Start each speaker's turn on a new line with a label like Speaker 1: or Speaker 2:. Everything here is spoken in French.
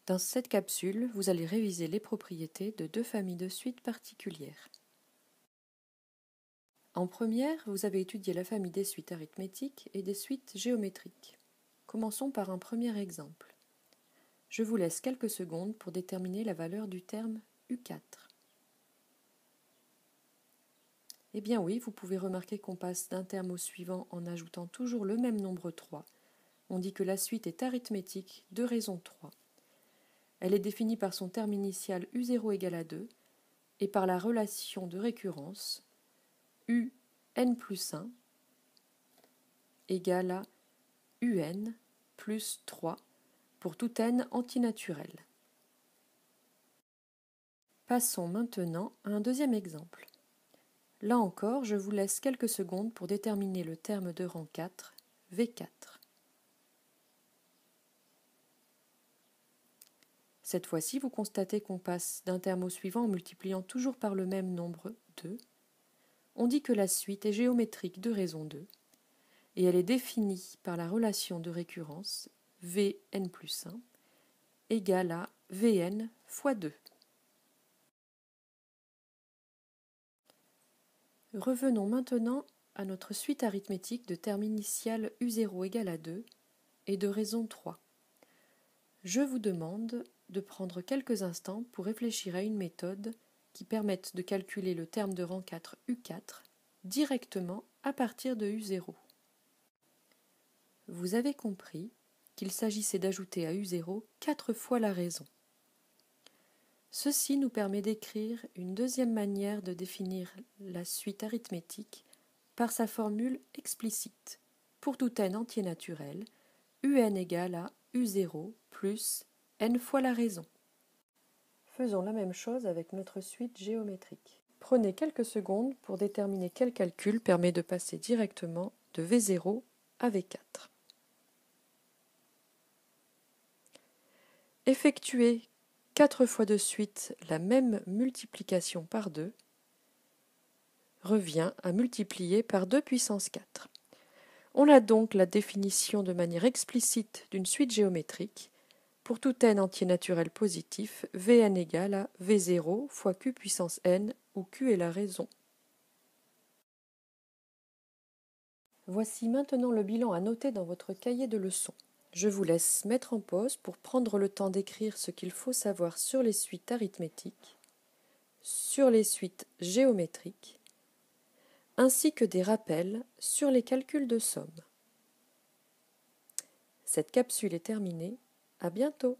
Speaker 1: Dans cette capsule, vous allez réviser les propriétés de deux familles de suites particulières. En première, vous avez étudié la famille des suites arithmétiques et des suites géométriques. Commençons par un premier exemple. Je vous laisse quelques secondes pour déterminer la valeur du terme U4. Eh bien oui, vous pouvez remarquer qu'on passe d'un terme au suivant en ajoutant toujours le même nombre 3. On dit que la suite est arithmétique de raison 3. Elle est définie par son terme initial U0 égale à 2 et par la relation de récurrence UN plus 1 égale à UN plus 3 pour tout n antinaturel. Passons maintenant à un deuxième exemple. Là encore, je vous laisse quelques secondes pour déterminer le terme de rang 4, V4. Cette fois-ci, vous constatez qu'on passe d'un terme au suivant en multipliant toujours par le même nombre 2. On dit que la suite est géométrique de raison 2 et elle est définie par la relation de récurrence Vn plus 1 égale à Vn fois 2. Revenons maintenant à notre suite arithmétique de termes initial U0 égale à 2 et de raison 3. Je vous demande de prendre quelques instants pour réfléchir à une méthode qui permette de calculer le terme de rang 4 U4 directement à partir de U0. Vous avez compris qu'il s'agissait d'ajouter à U0 4 fois la raison. Ceci nous permet d'écrire une deuxième manière de définir la suite arithmétique par sa formule explicite. Pour tout n entier naturel, un égale à U0 plus n fois la raison. Faisons la même chose avec notre suite géométrique. Prenez quelques secondes pour déterminer quel calcul permet de passer directement de V0 à V4. Effectuer 4 fois de suite la même multiplication par 2 revient à multiplier par 2 puissance 4. On a donc la définition de manière explicite d'une suite géométrique. Pour tout n entier naturel positif, Vn égale à V0 fois Q puissance n, où Q est la raison. Voici maintenant le bilan à noter dans votre cahier de leçons. Je vous laisse mettre en pause pour prendre le temps d'écrire ce qu'il faut savoir sur les suites arithmétiques, sur les suites géométriques, ainsi que des rappels sur les calculs de somme. Cette capsule est terminée. À bientôt.